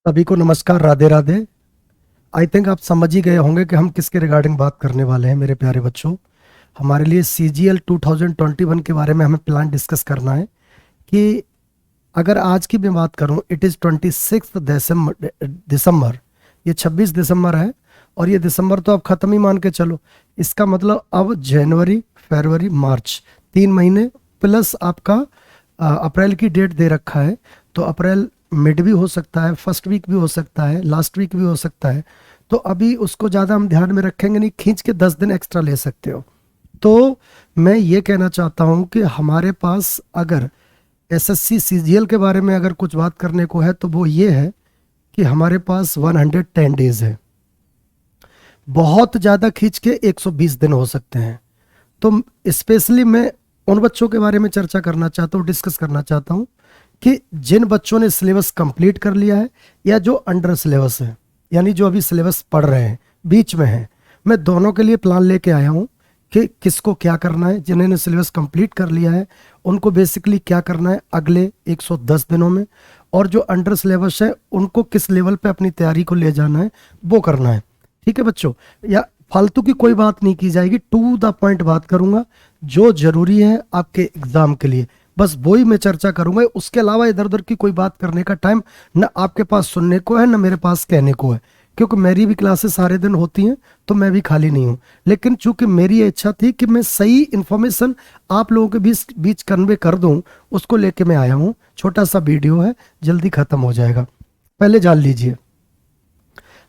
सभी को नमस्कार, राधे राधे। आई थिंक आप समझ ही गए होंगे कि हम किसके रिगार्डिंग बात करने वाले हैं। मेरे प्यारे बच्चों, हमारे लिए CGL 2021 के बारे में हमें प्लान डिस्कस करना है कि अगर आज की मैं बात करूं, इट इज़ 26 दिसंबर। ये 26 दिसंबर है और ये दिसंबर तो अब ख़त्म ही मान के चलो। इसका मतलब अब जनवरी, फरवरी, मार्च 3 महीने प्लस आपका अप्रैल की डेट दे रखा है। तो अप्रैल मिड भी हो सकता है, फर्स्ट वीक भी हो सकता है, लास्ट वीक भी हो सकता है। तो अभी उसको ज़्यादा हम ध्यान में रखेंगे नहीं, खींच के 10 दिन एक्स्ट्रा ले सकते हो। तो मैं ये कहना चाहता हूँ कि हमारे पास अगर SSC CGL के बारे में अगर कुछ बात करने को है तो वो ये है कि हमारे पास 110 डेज है। बहुत ज़्यादा खींच के 120 दिन हो सकते हैं। तो स्पेशली मैं उन बच्चों के बारे में चर्चा करना चाहता हूँ, डिस्कस करना चाहता हूँ कि जिन बच्चों ने सिलेबस कंप्लीट कर लिया है या जो अंडर सिलेबस है, यानी जो अभी सिलेबस पढ़ रहे हैं, बीच में हैं। मैं दोनों के लिए प्लान लेके आया हूँ कि किसको क्या करना है। जिन्होंने सिलेबस कंप्लीट कर लिया है उनको बेसिकली क्या करना है अगले 110 दिनों में, और जो अंडर सिलेबस है उनको किस लेवल पे अपनी तैयारी को ले जाना है वो करना है। ठीक है बच्चों, या फालतू की कोई बात नहीं की जाएगी, टू द पॉइंट बात करूंगा जो जरूरी है आपके एग्जाम के लिए, बस वही मैं चर्चा करूंगा। उसके अलावा इधर उधर की कोई बात करने का टाइम न आपके पास सुनने को है न मेरे पास कहने को है, क्योंकि मेरी भी क्लासेस सारे दिन होती हैं तो मैं भी खाली नहीं हूँ। लेकिन चूंकि मेरी इच्छा थी कि मैं सही इन्फॉर्मेशन आप लोगों के बीच कन्वे कर दूं, उसको लेके मैं आया हूँ। छोटा सा वीडियो है, जल्दी खत्म हो जाएगा। पहले जान लीजिए,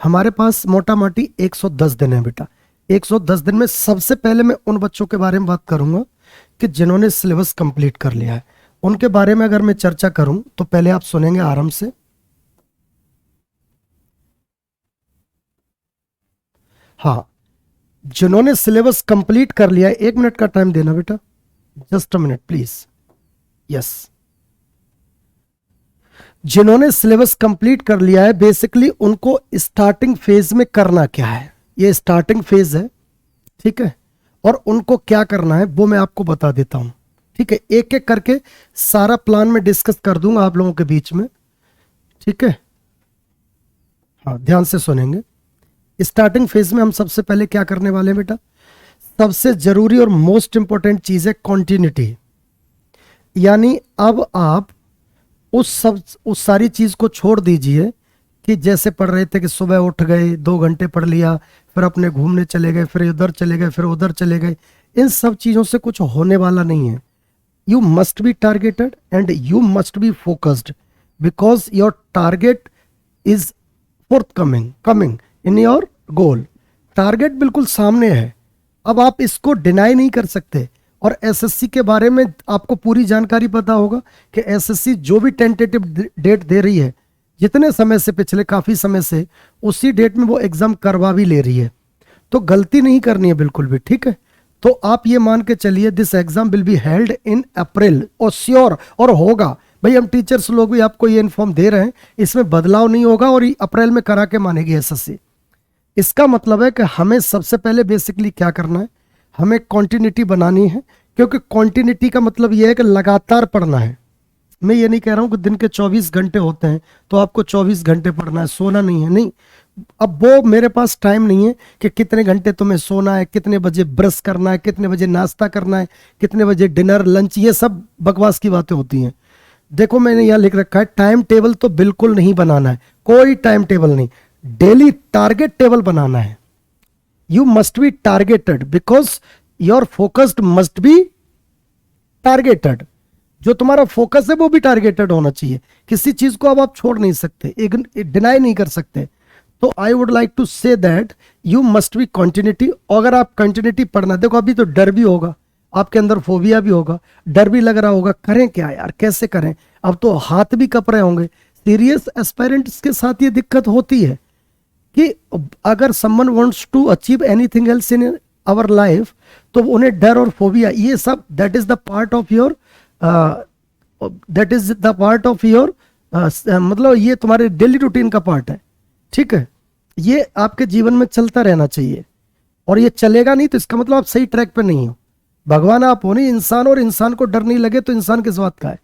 हमारे पास मोटा मोटी 110 दिन है बेटा। 110 दिन में सबसे पहले मैं उन बच्चों के बारे में बात करूंगा कि जिन्होंने सिलेबस कंप्लीट कर लिया है। उनके बारे में अगर मैं चर्चा करूं तो पहले आप सुनेंगे आराम से। हाँ, जिन्होंने सिलेबस कंप्लीट कर लिया है, 1 मिनट का टाइम देना बेटा, just a minute please. Yes, जिन्होंने सिलेबस कंप्लीट कर लिया है बेसिकली उनको स्टार्टिंग फेज में करना क्या है, ये स्टार्टिंग फेज है। ठीक है, और उनको क्या करना है वो मैं आपको बता देता हूं। ठीक है, एक एक करके सारा प्लान में डिस्कस कर दूंगा आप लोगों के बीच में। ठीक है, हाँ ध्यान से सुनेंगे। स्टार्टिंग फेज में हम सबसे पहले क्या करने वाले हैं बेटा, सबसे जरूरी और मोस्ट इंपॉर्टेंट चीज है कॉन्टिन्यूटी। यानी अब आप उस सारी चीज को छोड़ दीजिए कि जैसे पढ़ रहे थे कि सुबह उठ गए 2 घंटे पढ़ लिया, फिर अपने घूमने चले गए, फिर उधर चले गए, फिर उधर चले गए। इन सब चीजों से कुछ होने वाला नहीं है। You must be targeted and you must be focused because your target is coming in your goal. Target बिल्कुल सामने है, अब आप इसको डिनाई नहीं कर सकते। और SSC के बारे में आपको पूरी जानकारी पता होगा कि SSC जो भी टेंटेटिव डेट दे रही है, जितने समय से, पिछले काफी समय से उसी डेट में वो एग्जाम करवा भी ले रही है। तो गलती नहीं करनी है बिल्कुल भी। ठीक है, तो आप ये मान के चलिए this exam will be held in April, और श्योर और होगा। भाई हम टीचर्स लोग भी आपको ये इन्फॉर्म दे रहे हैं, इसमें बदलाव नहीं होगा और अप्रैल में करा के मानेगी SSC। इसका मतलब है कि हमें सबसे पहले बेसिकली क्या करना है, हमें कॉन्टिन्यूटी बनानी है। क्योंकि कॉन्टिन्यूटी का मतलब यह है कि लगातार पढ़ना है। मैं ये नहीं कह रहा हूं कि दिन के 24 घंटे होते हैं तो आपको 24 घंटे पढ़ना है, सोना नहीं है, नहीं। अब वो मेरे पास टाइम नहीं है कि कितने घंटे तुम्हें सोना है, कितने बजे ब्रश करना है, कितने बजे नाश्ता करना है, कितने बजे डिनर लंच, ये सब बकवास की बातें होती हैं। देखो मैंने यहाँ लिख रखा है, टाइम टेबल तो बिल्कुल नहीं बनाना है, कोई टाइम टेबल नहीं। डेली टारगेट टेबल बनाना है। You must be targeted because your focused must be targeted. जो तुम्हारा फोकस है वो भी टारगेटेड होना चाहिए। किसी चीज को अब आप छोड़ नहीं सकते, डिनाई नहीं कर सकते। तो I would like to say that you must be continuity. अगर आप कंटिन्यूटी पढ़ना, देखो अभी तो डर भी होगा आपके अंदर, फोबिया भी होगा, डर भी लग रहा होगा, करें क्या यार, कैसे करें। अब तो हाथ भी कप रहे होंगे। सीरियस एस्पायरेंट्स के साथ ये दिक्कत होती है कि अगर someone wants to achieve anything else in our life तो उन्हें डर और फोबिया, ये सब that is the part of your मतलब ये तुम्हारे डेली रूटीन का पार्ट है। ठीक है, ये आपके जीवन में चलता रहना चाहिए, और ये चलेगा नहीं तो इसका मतलब आप सही ट्रैक पे नहीं हो। भगवान आप हो नहीं इंसान, और इंसान को डर नहीं लगे तो इंसान किस बात का है।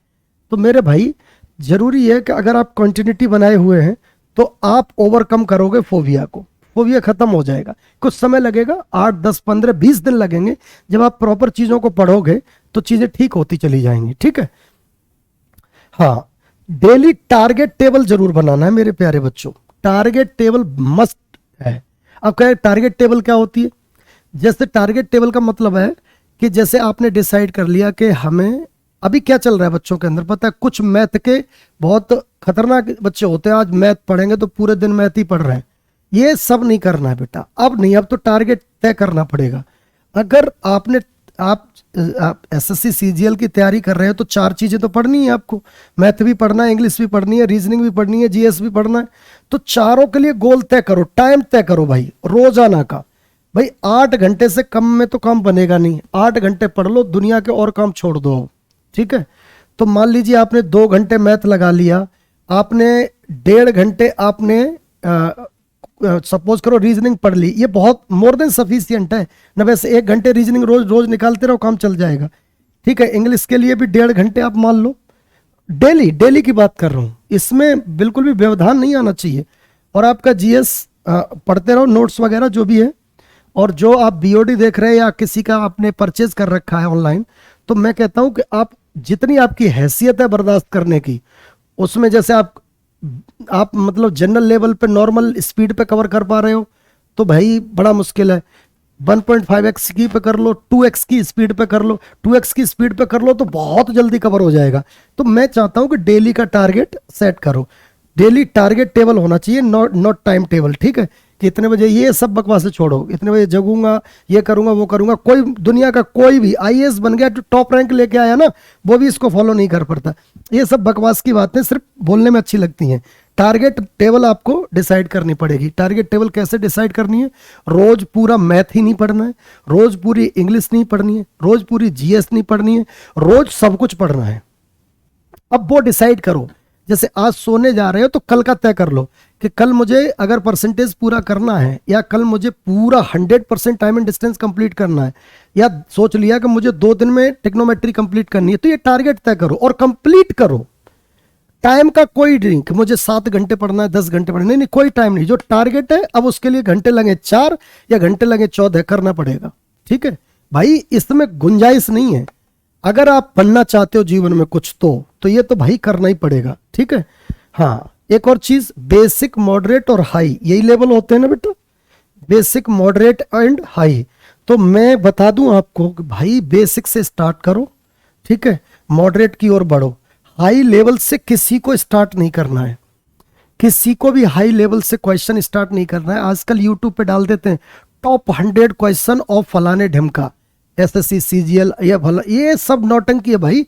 तो मेरे भाई जरूरी है कि अगर आप कंटिन्यूटी बनाए हुए हैं तो आप ओवरकम करोगे फोबिया को, फोबिया खत्म हो जाएगा। कुछ समय लगेगा, 8, 10, 15, 20 दिन लगेंगे। जब आप प्रॉपर चीजों को पढ़ोगे तो चीजें ठीक होती चली जाएंगी, ठीक है। हाँ, डेली टारगेट टेबल जरूर बनाना है मेरे प्यारे बच्चों, टारगेट टेबल मस्ट है। अब क्या टारगेट टेबल क्या होती है? जैसे टारगेट टेबल का मतलब है कि जैसे आपने डिसाइड कर लिया कि हमें अभी क्या चल रहा है बच्चों के अंदर, पता है कुछ मैथ के बहुत खतरनाक बच्चे होते हैं, आज मैथ पढ़ेंगे तो पूरे दिन मैथ ही पढ़ रहे हैं। ये सब नहीं करना है बेटा, अब नहीं, अब तो टारगेट तय करना पड़ेगा। अगर आप एसएससी सीजीएल की तैयारी कर रहे हो तो 4 चीजें तो पढ़नी है आपको, मैथ भी पढ़ना है, इंग्लिश भी पढ़नी है, रीजनिंग भी पढ़नी है, जीएस भी पढ़ना है। तो चारों के लिए गोल तय करो, टाइम तय करो भाई रोजाना का। भाई 8 घंटे से कम में तो काम बनेगा नहीं, 8 घंटे पढ़ लो, दुनिया के और काम छोड़ दो, ठीक है। तो मान लीजिए आपने 2 घंटे मैथ लगा लिया, आपने 1.5 घंटे आपने सपोज करो रीजनिंग पढ़ ली, ये बहुत मोर देन सफिशियंट है ना। वैसे 1 घंटे रीजनिंग रोज रोज निकालते रहो, काम चल जाएगा, ठीक है। इंग्लिश के लिए भी 1.5 घंटे आप मान लो, डेली की बात कर रहा हूँ, इसमें बिल्कुल भी व्यवधान नहीं आना चाहिए। और आपका जीएस पढ़ते रहो, नोट्स वगैरह जो भी है। और जो आप बीओडी देख रहे हैं या किसी का आपने परचेज कर रखा है ऑनलाइन, तो मैं कहता हूं कि आप जितनी आपकी हैसियत है बर्दाश्त करने की, उसमें जैसे आप मतलब जनरल लेवल पे नॉर्मल स्पीड पे कवर कर पा रहे हो तो भाई बड़ा मुश्किल है। 1.5x की पे कर लो, 2x की स्पीड पे कर लो, 2x की स्पीड पे कर लो तो बहुत जल्दी कवर हो जाएगा। तो मैं चाहता हूं कि डेली का टारगेट सेट करो, डेली टारगेट टेबल होना चाहिए, नॉट टाइम टेबल, ठीक है। कि इतने बजे ये सब बकवास छोड़ो, इतने बजे जगूंगा, ये करूंगा, वो करूंगा। कोई दुनिया का कोई भी आईएएस बन गया, टॉप रैंक लेके आया ना, वो भी इसको फॉलो नहीं कर पाता। ये सब बकवास की बातें सिर्फ बोलने में अच्छी लगती हैं। टारगेट टेबल आपको डिसाइड करनी पड़ेगी। टारगेट टेबल कैसे डिसाइड करनी है? रोज पूरा मैथ ही नहीं पढ़ना है, रोज पूरी इंग्लिश नहीं पढ़नी है, रोज पूरी जीएस नहीं पढ़नी है, रोज सब कुछ पढ़ना है। अब वो डिसाइड करो, जैसे आज सोने जा रहे हो तो कल का तय कर लो कि कल मुझे अगर परसेंटेज पूरा करना है, या कल मुझे पूरा 100% टाइम एंड डिस्टेंस कंप्लीट करना है, या सोच लिया कि मुझे 2 दिन में टेक्नोमेट्री कंप्लीट करनी है, तो ये टारगेट तय करो और कंप्लीट करो। टाइम का कोई ड्रिंक मुझे 7 घंटे पढ़ना है, 10 घंटे पढ़ना, नहीं, कोई टाइम नहीं। जो टारगेट है अब उसके लिए घंटे लगे 4 या घंटे लगे 14 करना पड़ेगा, ठीक है भाई। इसमें गुंजाइश नहीं है। अगर आप बनना चाहते हो जीवन में कुछ तो ये तो भाई करना ही पड़ेगा, ठीक है। हाँ, एक और चीज, बेसिक, मॉडरेट और हाई, यही लेवल होते हैं ना बेटा, बेसिक, मॉडरेट एंड हाई। तो मैं बता दूं आपको कि भाई बेसिक से स्टार्ट करो, ठीक है, मॉडरेट की ओर बढ़ो। हाई लेवल से किसी को स्टार्ट नहीं करना है, किसी को भी हाई लेवल से क्वेश्चन स्टार्ट नहीं करना है। आजकल यूट्यूब पे डाल देते हैं टॉप 100 क्वेश्चन ऑफ फलाने ढिमका, एसएससी सीजीएल, या भला, ये सब नौटंकी है भाई,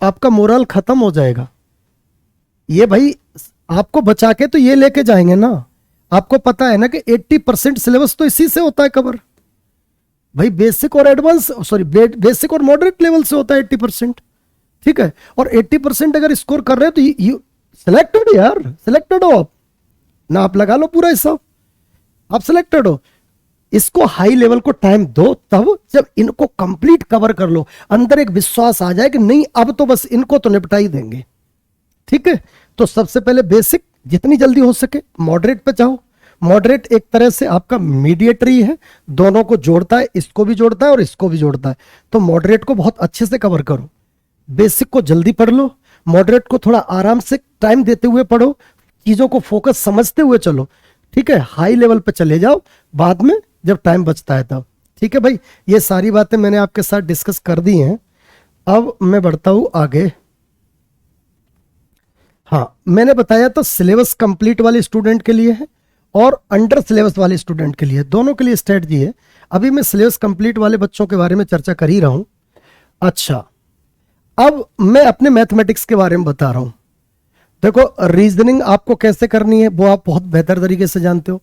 आपका मोरल खत्म हो जाएगा। ये भाई आपको बचा के तो ये लेके जाएंगे ना। आपको पता है ना कि 80% सिलेबस तो इसी से होता है कवर भाई, बेसिक और एडवांस, सॉरी बेसिक और मॉडरेट लेवल से होता है 80%, ठीक है। और 80% अगर स्कोर कर रहे हो तो यू सिलेक्टेड यार, सिलेक्टेड हो आप ना, आप लगा लो पूरा हिसाब, आप सिलेक्टेड हो। इसको हाई लेवल को टाइम दो, तब जब इनको कंप्लीट कवर कर लो, अंदर एक विश्वास आ जाए कि नहीं अब तो बस इनको तो निपटा ही देंगे, ठीक है। तो सबसे पहले बेसिक जितनी जल्दी हो सके, मॉडरेट पे जाओ। मॉडरेट एक तरह से आपका मीडिएटरी है, दोनों को जोड़ता है, इसको भी जोड़ता है और इसको भी जोड़ता है। तो मॉडरेट को बहुत अच्छे से कवर करो, बेसिक को जल्दी पढ़ लो, मॉडरेट को थोड़ा आराम से टाइम देते हुए पढ़ो, चीजों को फोकस समझते हुए चलो, ठीक है। हाई लेवल पे चले जाओ बाद में जब टाइम बचता है तब, ठीक है भाई। ये सारी बातें मैंने आपके साथ डिस्कस कर दी हैं। अब मैं बढ़ता हूं आगे। हाँ, मैंने बताया था सिलेबस कंप्लीट वाले स्टूडेंट के लिए है और अंडर सिलेबस वाले स्टूडेंट के लिए, दोनों के लिए स्ट्रेटजी है। अभी मैं सिलेबस कंप्लीट वाले बच्चों के बारे में चर्चा कर ही रहा हूं। अच्छा, अब मैं अपने मैथमेटिक्स के बारे में बता रहा हूं। देखो, रीजनिंग आपको कैसे करनी है वो आप बहुत बेहतर तरीके से जानते हो।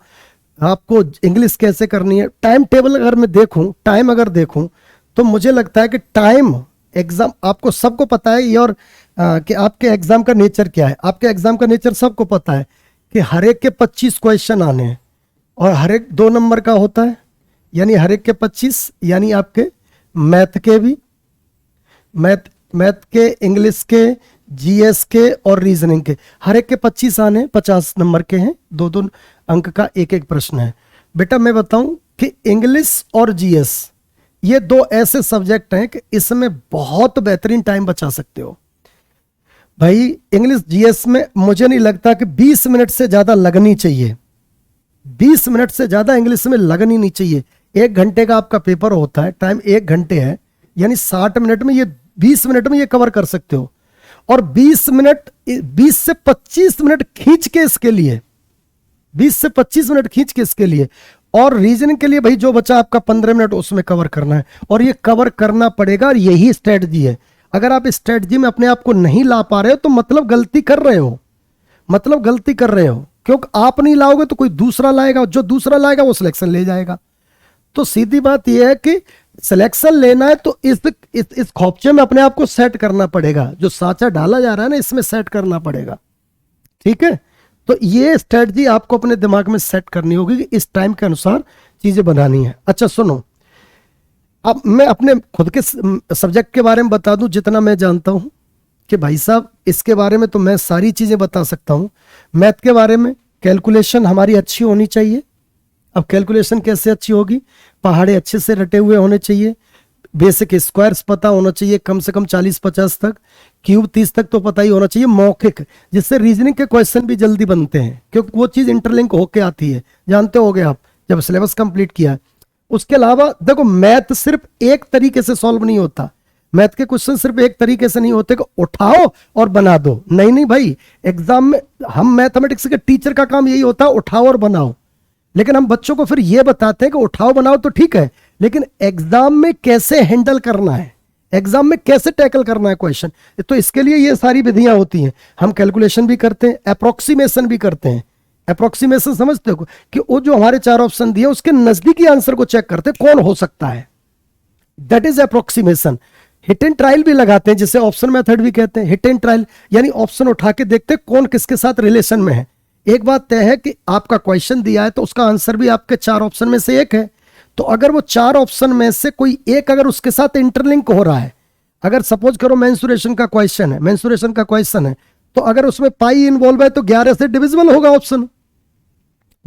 आपको इंग्लिश कैसे करनी है, टाइम टेबल अगर मैं देखूं, टाइम अगर देखूं तो मुझे लगता है कि टाइम एग्जाम आपको सबको पता है, और कि आपके एग्जाम का नेचर क्या है। आपके एग्जाम का नेचर सबको पता है कि हर एक के 25 क्वेश्चन आने हैं और हर एक 2 नंबर का होता है, यानी हर एक के 25, यानी आपके मैथ के भी, मैथ के, इंग्लिश के, जीएस के और रीजनिंग के, हर एक के 25 आने, 50 नंबर के हैं, 2-2 अंक का एक एक प्रश्न है। बेटा मैं बताऊं कि इंग्लिश और जीएस ये दो ऐसे सब्जेक्ट हैं कि इसमें बहुत बेहतरीन टाइम बचा सकते हो भाई। इंग्लिश जीएस में मुझे नहीं लगता कि 20 मिनट से ज्यादा लगनी चाहिए, 20 मिनट से ज्यादा इंग्लिश में लगनी नहीं चाहिए। 1 घंटे का आपका पेपर होता है, टाइम 1 घंटे है, यानी 60 मिनट में ये 20 मिनट में ये कवर कर सकते हो। और 20 मिनट, 20 से 25 मिनट खींच के इसके लिए, 20 से 25 मिनट खींच के इसके लिए। और रीजनिंग के लिए भाई जो बचा आपका 15 मिनट उसमें कवर करना है, और ये कवर करना पड़ेगा, और यही स्ट्रेटजी है। अगर आप स्ट्रेटजी में अपने आप को नहीं ला पा रहे हो तो मतलब गलती कर रहे हो, मतलब गलती कर रहे हो, क्योंकि आप नहीं लाओगे तो कोई दूसरा लाएगा, जो दूसरा लाएगा वो सिलेक्शन ले जाएगा। तो सीधी बात यह है कि सिलेक्शन लेना है तो इस खौफचे में अपने आप को सेट करना पड़ेगा, जो साचा डाला जा रहा है ना इसमें सेट करना पड़ेगा, ठीक है। तो ये स्ट्रेटजी आपको अपने दिमाग में सेट करनी होगी कि इस टाइम के अनुसार चीजें बनानी है। अच्छा सुनो, अब मैं अपने खुद के सब्जेक्ट के बारे में बता दूं जितना मैं जानता हूं कि भाई साहब इसके बारे में तो मैं सारी चीजें बता सकता हूं। मैथ के बारे में कैलकुलेशन हमारी अच्छी होनी चाहिए। अब कैलकुलेशन कैसे अच्छी होगी? पहाड़े अच्छे से रटे हुए होने चाहिए, बेसिक स्क्वायर्स पता होना चाहिए कम से कम 40-50 तक, क्यूब 30 तक तो पता ही होना चाहिए, मौखिक, जिससे रीजनिंग के क्वेश्चन भी जल्दी बनते हैं, क्योंकि वो चीज इंटरलिंक होके आती है, जानते होगे आप जब सिलेबस कंप्लीट किया है। उसके अलावा देखो मैथ सिर्फ एक तरीके से सॉल्व नहीं होता, मैथ के क्वेश्चन सिर्फ एक तरीके से नहीं होते कि उठाओ और बना दो, नहीं नहीं भाई। एग्जाम में हम मैथमेटिक्स के टीचर का काम यही होता है उठाओ और बनाओ, लेकिन हम बच्चों को फिर ये बताते हैं कि उठाओ बनाओ तो ठीक है, लेकिन एग्जाम में कैसे हैंडल करना है, एग्जाम में कैसे टैकल करना है क्वेश्चन, तो इसके लिए ये सारी विधियां होती हैं। हम कैलकुलेशन भी करते हैं, अप्रोक्सीमेशन भी करते हैं। अप्रोक्सीमेशन समझते हो कि वो जो हमारे 4 ऑप्शन दिए उसके नजदीकी आंसर को चेक करते हैं कौन हो सकता है, that is approximation. Hit and trial भी लगाते हैं, जिसे ऑप्शन मेथड भी कहते हैं। हिट एंड ट्रायल यानी ऑप्शन उठा के देखते हैं कौन किसके साथ रिलेशन में है। एक बात तय है कि आपका क्वेश्चन दिया है तो उसका आंसर भी आपके 4 ऑप्शन में से एक है, तो अगर वो 4 ऑप्शन में से कोई एक अगर उसके साथ इंटरलिंक हो रहा है, अगर सपोज करो मेंसुरेशन का क्वेश्चन है, मेंसुरेशन का क्वेश्चन है, तो अगर उसमें पाई इन्वॉल्व है तो 11 से डिविजिबल होगा ऑप्शन,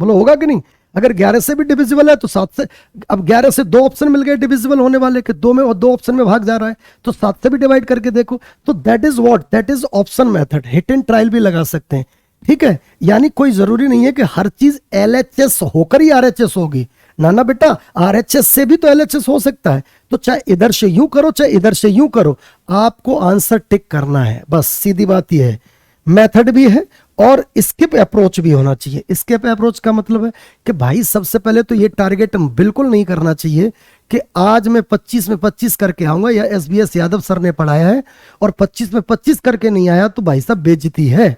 बोलो होगा कि नहीं? अगर 11 से भी डिविजिबल है तो 7 से, अब 11 से 2 ऑप्शन मिल गए डिविजिबल होने वाले के, 2 में और 2 ऑप्शन में भाग जा रहा है, तो 7 से भी डिवाइड करके देखो, तो that is what, that is option method. Hit and trial भी लगा सकते हैं, ठीक है। यानी कोई जरूरी नहीं है कि हर चीज एलएचएस होकर ही आरएचएस होगी, ना ना बेटा, आरएचएस से भी तो एलएचएस हो सकता है। तो चाहे इधर से यूं करो चाहे इधर से यूं करो, आपको आंसर टिक करना है, बस सीधी बात यह है। मेथड भी है और स्किप अप्रोच भी होना चाहिए। स्किप अप्रोच का मतलब है कि भाई सबसे पहले तो ये टारगेट बिल्कुल नहीं करना चाहिए कि आज मैं 25 में 25 करके आऊंगा, या एसबीएस यादव सर ने पढ़ाया है और 25 में 25 करके नहीं आया तो भाई साहब बेइज्जती है।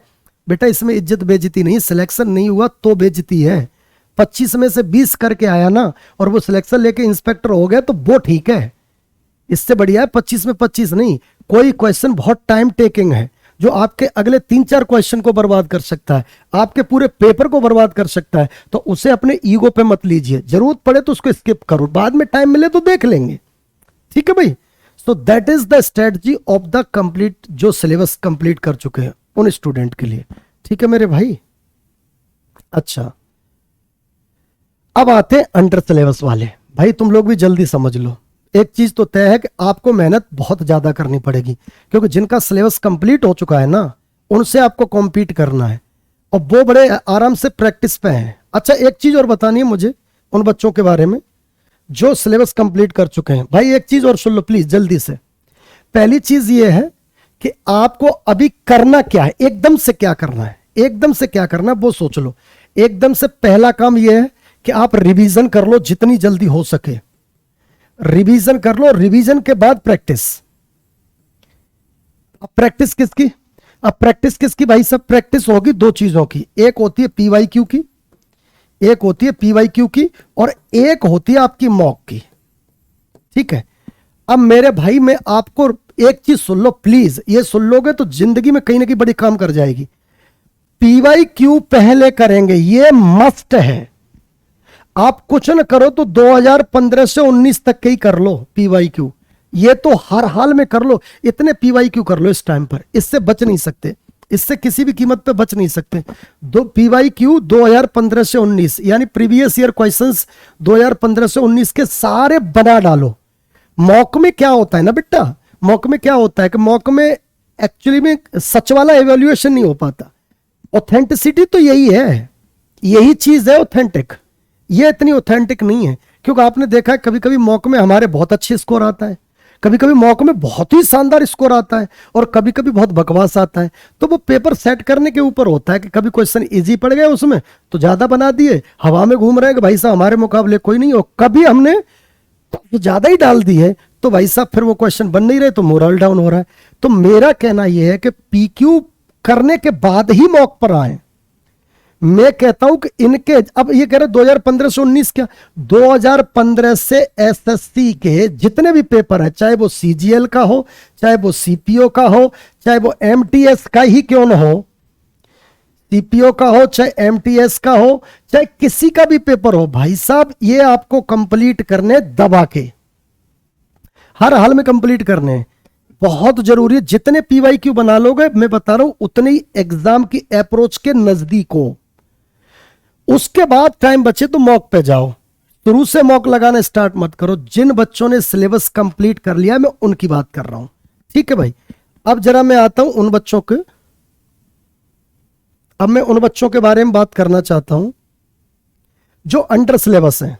बेटा इसमें इज्जत बेइज्जती नहीं, सिलेक्शन नहीं हुआ तो बेइज्जती है। 25 में से 20 करके आया ना और वो सिलेक्शन लेके इंस्पेक्टर हो गया तो वो ठीक है, इससे बढ़िया है 25 में 25 नहीं। कोई क्वेश्चन बहुत टाइम टेकिंग है जो आपके अगले 3-4 क्वेश्चन को बर्बाद कर सकता है, आपके पूरे पेपर को बर्बाद कर सकता है, तो उसे अपने ईगो पे मत लीजिए। जरूरत पड़े तो उसको स्किप करो, बाद में टाइम मिले तो देख लेंगे, ठीक है भाई। So that is the strategy of the complete, जो सिलेबस कंप्लीट कर चुके हैं उन स्टूडेंट के लिए, ठीक है मेरे भाई। अच्छा अब आते हैं अंडर सिलेबस वाले। भाई तुम लोग भी जल्दी समझ लो, एक चीज तो तय है कि आपको मेहनत बहुत ज्यादा करनी पड़ेगी, क्योंकि जिनका सिलेबस कंप्लीट हो चुका है ना उनसे आपको कॉम्पीट करना है और वो बड़े आराम से प्रैक्टिस पे हैं। अच्छा एक चीज और बतानी है मुझे उन बच्चों के बारे में जो सिलेबस कंप्लीट कर चुके हैं। भाई एक चीज और सुन लो प्लीज जल्दी से। पहली चीज ये है कि आपको अभी करना क्या है, एकदम से क्या करना है, एकदम से क्या करना है वो सोच लो। एकदम से पहला काम यह है कि आप रिवीजन कर लो जितनी जल्दी हो सके, रिवीजन कर लो। रिवीजन के बाद प्रैक्टिस। अब प्रैक्टिस किसकी? अब प्रैक्टिस किसकी भाई? सब प्रैक्टिस होगी 2 चीजों की, एक होती है पीवाईक्यू की, एक होती है पीवाईक्यू की और एक होती है आपकी मॉक की, ठीक है। अब मेरे भाई मैं आपको एक चीज सुन लो प्लीज, ये सुन लोगे तो जिंदगी में कहीं ना कहीं बड़ी काम कर जाएगी। पीवाईक्यू पहले करेंगे, ये मस्ट है। आप कुछ न करो तो 2015 से 19 तक के ही कर लो पीवाईक्यू, ये तो हर हाल में कर लो, इतने पीवाईक्यू कर लो इस टाइम पर, इससे बच नहीं सकते, इससे किसी भी कीमत पे बच नहीं सकते। दो पीवाईक्यू 2015 से 19 यानी प्रीवियस ईयर क्वेश्चंस 2015 से 19 के सारे बना डालो। मॉक में क्या होता है ना बेटा, मॉक में क्या होता है कि मॉक में एक्चुअली में सच वाला एवेल्युएशन नहीं हो पाता। ऑथेंटिसिटी तो यही है, यही चीज है ऑथेंटिक। ये इतनी ऑथेंटिक नहीं है, क्योंकि आपने देखा है कभी कभी मॉक में हमारे बहुत अच्छे स्कोर आता है, कभी कभी मॉक में बहुत ही शानदार स्कोर आता है, और कभी कभी बहुत बकवास आता है। तो वो पेपर सेट करने के ऊपर होता है कि कभी क्वेश्चन इजी पड़ गया उसमें तो ज्यादा बना दिए, हवा में घूम रहे हैं कि भाई साहब हमारे मुकाबले कोई नहीं हो, कभी हमने तो ज्यादा ही डाल दी है तो भाई साहब फिर वो क्वेश्चन बन नहीं रहे तो मोरल डाउन हो रहा है। तो मेरा कहना यह है कि पीक्यू करने के बाद ही मॉक पर आए। मैं कहता हूं कि इनके, अब ये कह रहे 2015 से 19 क्या, 2015 से एसएससी के जितने भी पेपर है, चाहे वो सीजीएल का हो, चाहे वो सीपीओ का हो, चाहे वो एमटीएस का ही क्यों ना हो, सीपीओ का हो चाहे एमटीएस का हो, चाहे किसी का भी पेपर हो, भाई साहब ये आपको कंप्लीट करने दबा के, हर हाल में कंप्लीट करने, बहुत जरूरी है। जितने पीवाईक्यू बना लोगे मैं बता रहा हूं उतने ही एग्जाम की अप्रोच के नजदीक हो। उसके बाद टाइम बचे तो मॉक पे जाओ, शुरू से मॉक लगाना स्टार्ट मत करो। जिन बच्चों ने सिलेबस कंप्लीट कर लिया मैं उनकी बात कर रहा हूं, ठीक है भाई। अब जरा मैं आता हूं उन बच्चों के, अब मैं उन बच्चों के बारे में बात करना चाहता हूं जो अंडर सिलेबस हैं।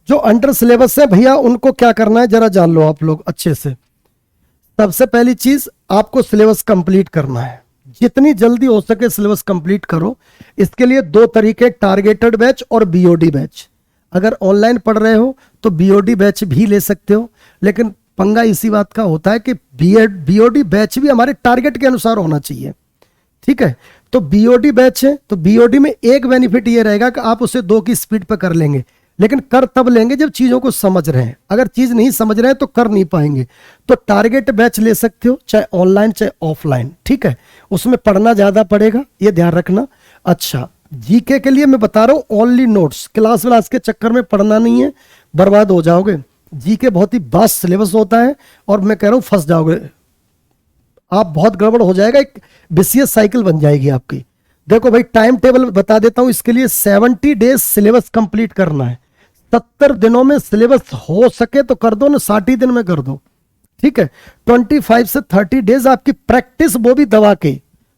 जो अंडर सिलेबस है भैया उनको क्या करना है जरा जान लो आप लोग अच्छे से। सबसे पहली चीज आपको सिलेबस कंप्लीट करना है, जितनी जल्दी हो सके सिलेबस कंप्लीट करो। इसके लिए दो तरीके, टारगेटेड बैच और बीओडी बैच। अगर ऑनलाइन पढ़ रहे हो तो बीओडी बैच भी ले सकते हो, लेकिन पंगा इसी बात का होता है कि बीओडी बैच भी हमारे टारगेट के अनुसार होना चाहिए, ठीक है। तो बीओडी बैच है तो बीओडी में एक बेनिफिट ये रहेगा कि आप उसे 2 की स्पीड पर कर लेंगे, लेकिन कर तब लेंगे जब चीजों को समझ रहे हैं। अगर चीज नहीं समझ रहे हैं तो कर नहीं पाएंगे। तो टारगेट बैच ले सकते हो, चाहे ऑनलाइन चाहे ऑफलाइन, ठीक है। उसमें पढ़ना ज्यादा पड़ेगा, ये ध्यान रखना। अच्छा, जीके के लिए मैं बता रहा हूं ओनली नोट्स, क्लास व्लास के चक्कर में पढ़ना नहीं है, बर्बाद हो जाओगे। जीके बहुत ही वास्ट सिलेबस होता है और मैं कह रहा हूं फंस जाओगे आप, बहुत गड़बड़ हो जाएगा, एक विशियस साइकिल बन जाएगी आपकी। देखो भाई टाइम टेबल बता देता हूं, इसके लिए 70 डेज सिलेबस कंप्लीट करना है। 70 दिनों में सिलेबस हो सके तो कर दो ना, 60 दिन में कर दो, ठीक है। 25 से 30 डेज आपकी प्रैक्टिस, वो भी दवा के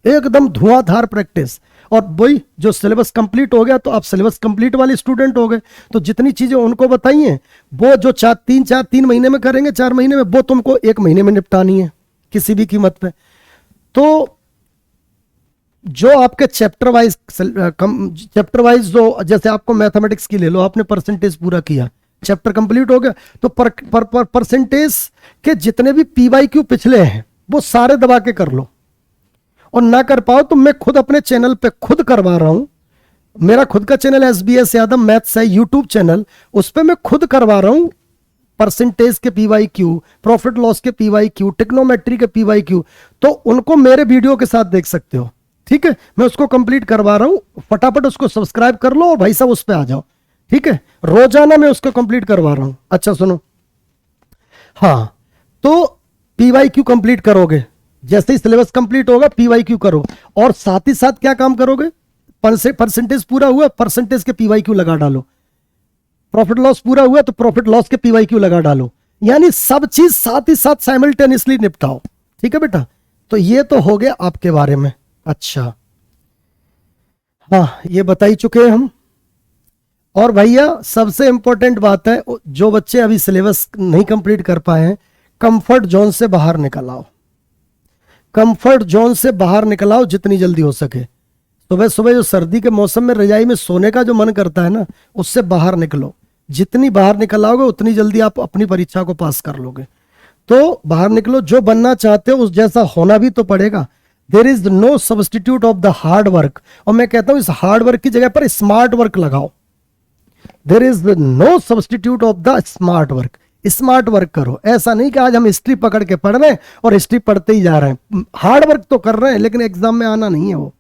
एकदम धुआंधार प्रैक्टिस, और वही जो सिलेबस कंप्लीट हो गया तो आप सिलेबस कंप्लीट वाले स्टूडेंट हो गए। तो जितनी चीजें उनको बताइए वो जो 3 महीने में करेंगे, 4 महीने में, वो तुमको 1 महीने में निपटानी है किसी भी कीमत पे। तो जो आपके चैप्टर वाइज जो, जैसे आपको मैथमेटिक्स की ले लो, आपने परसेंटेज पूरा किया, चैप्टर कंप्लीट हो गया, तो परसेंटेज के जितने भी पीवाईक्यू पिछले हैं वो सारे दबा के कर लो। और ना कर पाओ तो मैं खुद अपने चैनल पे खुद करवा रहा हूं, मेरा खुद का चैनल SBS यादव मैथ्स है, यूट्यूब चैनल, उस पर मैं खुद करवा रहा हूं परसेंटेज के पीवाईक्यू, प्रॉफिट लॉस के पीवाईक्यू, टिग्नोमेट्री के पीवाईक्यू। तो उनको मेरे वीडियो के साथ देख सकते हो, ठीक है। मैं उसको कंप्लीट करवा रहा हूं, फटाफट उसको सब्सक्राइब कर लो और भाई साहब उस पे आ जाओ, ठीक है। रोजाना मैं उसको कंप्लीट करवा रहा हूं। अच्छा सुनो, हाँ, तो पीवाईक्यू कंप्लीट करोगे, जैसे ही सिलेबस कंप्लीट होगा पीवाईक्यू करो, और साथ ही साथ क्या काम करोगे, परसेंटेज पूरा हुआ, परसेंटेज के पीवाईक्यू लगा डालो, प्रॉफिट लॉस पूरा हुआ तो प्रॉफिट लॉस के पीवाईक्यू लगा डालो, यानी सब चीज साथ ही साथ साइमल्टेनियसली निपटाओ, ठीक है बेटा। तो ये तो हो गया आपके बारे में। अच्छा, हाँ ये बता ही चुके हैं हम। और भैया सबसे इंपॉर्टेंट बात है, जो बच्चे अभी सिलेबस नहीं कंप्लीट कर पाए हैं, कंफर्ट जोन से बाहर निकल आओ, कंफर्ट जोन से बाहर निकल आओ जितनी जल्दी हो सके। सुबह सुबह जो सर्दी के मौसम में रजाई में सोने का जो मन करता है ना, उससे बाहर निकलो। जितनी बाहर निकल आओगे उतनी जल्दी आप अपनी परीक्षा को पास कर लोगे। तो बाहर निकलो, जो बनना चाहते हो उस जैसा होना भी तो पड़ेगा। There is no substitute of the hard work, और मैं कहता हूं इस हार्ड वर्क की जगह पर स्मार्ट वर्क लगाओ। There is no substitute of the smart work, smart work करो। ऐसा नहीं कि आज हम हिस्ट्री पकड़ के पढ़ रहे हैं और हिस्ट्री पढ़ते ही जा रहे हैं, हार्ड वर्क तो कर रहे हैं लेकिन एग्जाम में आना नहीं है। वो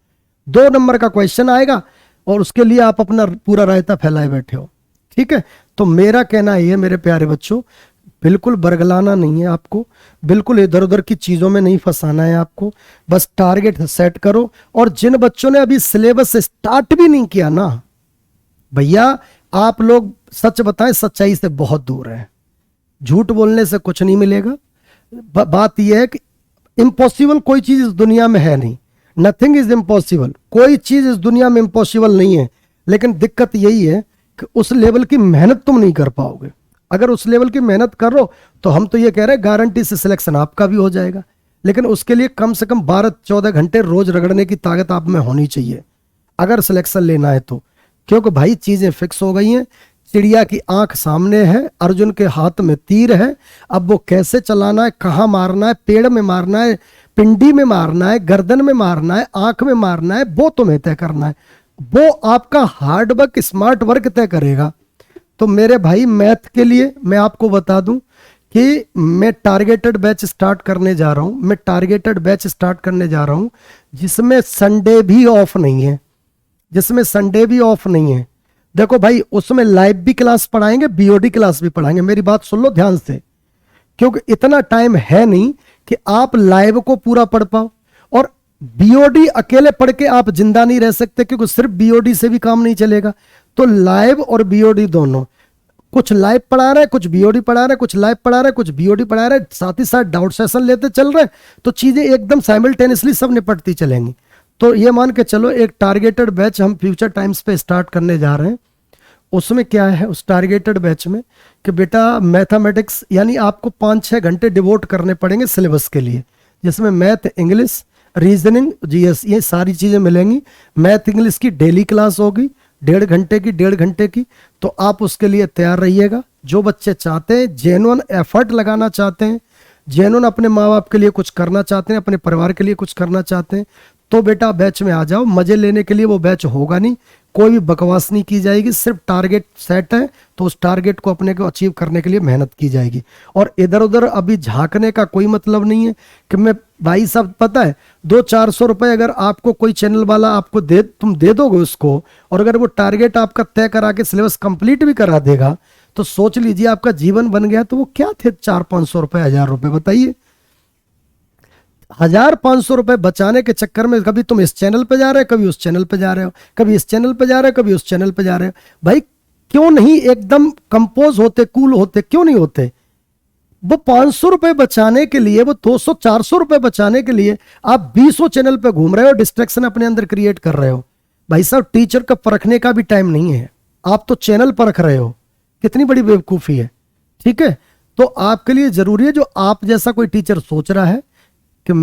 2 नंबर का क्वेश्चन आएगा और उसके लिए आप अपना पूरा रायता फैलाए बैठे हो, ठीक है। तो मेरा कहना ये है मेरे प्यारे बच्चों, बिल्कुल बरगलाना नहीं है आपको, बिल्कुल इधर उधर की चीजों में नहीं फंसाना है आपको। बस टारगेट सेट करो। और जिन बच्चों ने अभी सिलेबस स्टार्ट भी नहीं किया ना भैया, आप लोग सच बताएं, सच्चाई से बहुत दूर है। झूठ बोलने से कुछ नहीं मिलेगा। बात यह है कि इम्पॉसिबल कोई चीज इस दुनिया में है नहीं, नथिंग इज इम्पॉसिबल, कोई चीज इस दुनिया में इम्पॉसिबल नहीं है। लेकिन दिक्कत यही है कि उस लेवल की मेहनत तुम नहीं कर पाओगे। अगर उस लेवल की मेहनत करो तो हम तो ये कह रहे हैं गारंटी से सिलेक्शन आपका भी हो जाएगा। लेकिन उसके लिए कम से कम 12-14 घंटे रोज रगड़ने की ताकत आप में होनी चाहिए अगर सिलेक्शन लेना है तो। क्योंकि भाई चीजें फिक्स हो गई हैं, चिड़िया की आंख सामने है, अर्जुन के हाथ में तीर है। अब वो कैसे चलाना है, कहाँ मारना है, पेड़ में मारना है, पिंडी में मारना है, गर्दन में मारना है, आंख में मारना है, वो तुम्हें तय करना है। वो आपका हार्ड वर्क, स्मार्ट वर्क तय करेगा। तो मेरे भाई मैथ के लिए मैं आपको बता दूं कि मैं टारगेटेड बैच स्टार्ट करने जा रहा हूं। मैं टारगेटेड बैच स्टार्ट करने जा रहा हूं जिसमें संडे भी ऑफ नहीं है, जिसमें संडे भी ऑफ नहीं है। देखो भाई, उसमें लाइव भी क्लास पढ़ाएंगे, बीओडी क्लास भी पढ़ाएंगे। मेरी बात सुन लो ध्यान से, क्योंकि इतना टाइम है नहीं कि आप लाइव को पूरा पढ़ पाओ, और बीओडी अकेले पढ़ के आप जिंदा नहीं रह सकते, क्योंकि सिर्फ बीओडी से भी काम नहीं चलेगा। तो लाइव और बीओडी दोनों, कुछ लाइव पढ़ा रहे हैं, कुछ बीओडी पढ़ा रहे हैं, कुछ लाइव पढ़ा रहे हैं, कुछ बीओडी पढ़ा रहे हैं, साथ ही साथ डाउट सेशन लेते चल रहे हैं। तो चीजें एकदम साइमल्टेनियसली सब निपटती चलेंगी। तो ये मान के चलो एक टारगेटेड बैच हम फ्यूचर टाइम्स पे स्टार्ट करने जा रहे हैं। उसमें क्या है उस टारगेटेड बैच में कि बेटा मैथमेटिक्स यानी आपको 5-6 घंटे डिवोट करने पड़ेंगे सिलेबस के लिए, जिसमें मैथ, इंग्लिश, रीजनिंग, जीएस, ये सारी चीजें मिलेंगी। मैथ इंग्लिश की डेली क्लास होगी 1.5 घंटे की। तो आप उसके लिए तैयार रहिएगा। जो बच्चे चाहते हैं, जेन्युइन एफर्ट लगाना चाहते हैं, जेन्युइन अपने माँ बाप के लिए कुछ करना चाहते हैं, अपने परिवार के लिए कुछ करना चाहते हैं, तो बेटा बैच में आ जाओ। मजे लेने के लिए वो बैच होगा नहीं, कोई भी बकवास नहीं की जाएगी, सिर्फ टारगेट सेट है तो उस टारगेट को अपने को अचीव करने के लिए मेहनत की जाएगी। और इधर उधर अभी झांकने का कोई मतलब नहीं है कि मैं भाई साहब, पता है 200-400 रुपए अगर आपको कोई चैनल वाला आपको तुम दे दोगे उसको, और अगर वो टारगेट आपका तय करा के सिलेबस कंप्लीट भी करा देगा, तो सोच लीजिए आपका जीवन बन गया। तो वो क्या थे 400-500 रुपए, 1000 रुपए, बताइए। 1000-500 रुपए बचाने के चक्कर में कभी तुम इस चैनल पे जा रहे हो, कभी उस चैनल पे जा रहे हो, कभी इस चैनल पे जा रहे हो, कभी उस चैनल पे जा रहे हो। भाई क्यों नहीं एकदम कंपोज होते, कूल होते, क्यों नहीं होते? वो 500 रुपए बचाने के लिए, वो 200-400 रुपए बचाने के लिए आप 20 चैनल पे घूम रहे हो, डिस्ट्रैक्शन अपने अंदर क्रिएट कर रहे हो। भाई साहब, टीचर का परखने का भी टाइम नहीं है, आप तो चैनल परख रहे हो। कितनी बड़ी बेवकूफी है। ठीक है, तो आपके लिए जरूरी है, जो आप जैसा कोई टीचर सोच रहा है कि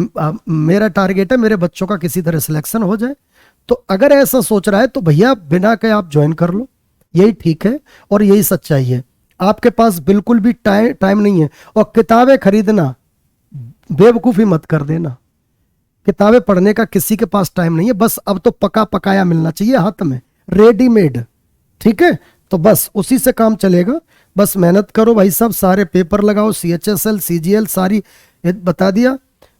मेरा टारगेट है मेरे बच्चों का किसी तरह सिलेक्शन हो जाए, तो अगर ऐसा सोच रहा है तो भैया बिना कहे आप ज्वाइन कर लो, यही ठीक है और यही सच्चाई है। आपके पास बिल्कुल भी टाइम नहीं है। और किताबें खरीदना बेवकूफी मत कर देना, किताबें पढ़ने का किसी के पास टाइम नहीं है। बस अब तो पका पकाया मिलना चाहिए हाथ में, रेडीमेड। ठीक है, तो बस उसी से काम चलेगा। बस मेहनत करो भाई साहब, सारे पेपर लगाओ, CHSL, CGL सारी बता दिया।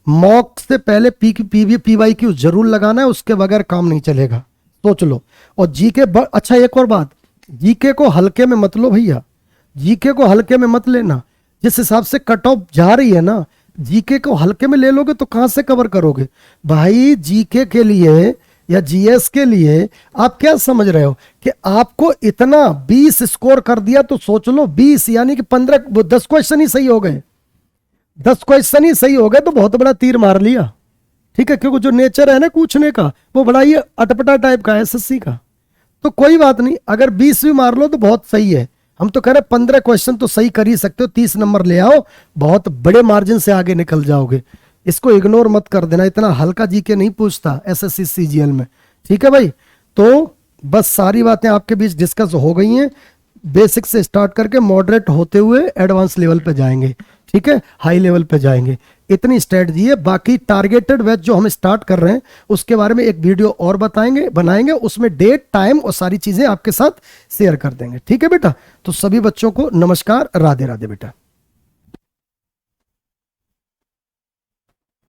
मॉक से पहले PYQ जरूर लगाना है, उसके बगैर काम नहीं चलेगा, सोच लो। और जीके, अच्छा एक और बात, जीके को हल्के में मत लो भैया, जीके को हल्के में मत लेना। जिस हिसाब से कट ऑफ जा रही है ना, जीके को हल्के में ले लोगे तो कहां से कवर करोगे भाई? जीके के लिए या जीएस के लिए आप क्या समझ रहे हो कि आपको इतना 20 स्कोर कर दिया तो सोच लो 20 यानी कि 10 क्वेश्चन ही सही हो गए, 10 क्वेश्चन ही सही हो गए तो बहुत बड़ा तीर मार लिया। ठीक है, क्योंकि जो नेचर है ना पूछने का वो बड़ा ही अटपटा टाइप का है SSC का। तो कोई बात नहीं, अगर 20 भी मार लो तो बहुत सही है। हम तो कह रहे 15 क्वेश्चन तो सही कर ही सकते हो, 30 नंबर ले आओ, बहुत बड़े मार्जिन से आगे निकल जाओगे। इसको इग्नोर मत कर देना, इतना हल्का जीके नहीं पूछता SSC CGL में। ठीक है भाई, तो बस सारी बातें आपके बीच डिस्कस हो गई हैं। बेसिक से स्टार्ट करके मॉडरेट होते हुए एडवांस लेवल पे जाएंगे। ठीक है, हाई लेवल पे जाएंगे। इतनी स्ट्रेटजी है। बाकी टारगेटेड बैच जो हम स्टार्ट कर रहे हैं उसके बारे में एक वीडियो और बनाएंगे, उसमें डेट, टाइम और सारी चीजें आपके साथ शेयर कर देंगे। ठीक है बेटा, तो सभी बच्चों को नमस्कार, राधे राधे बेटा।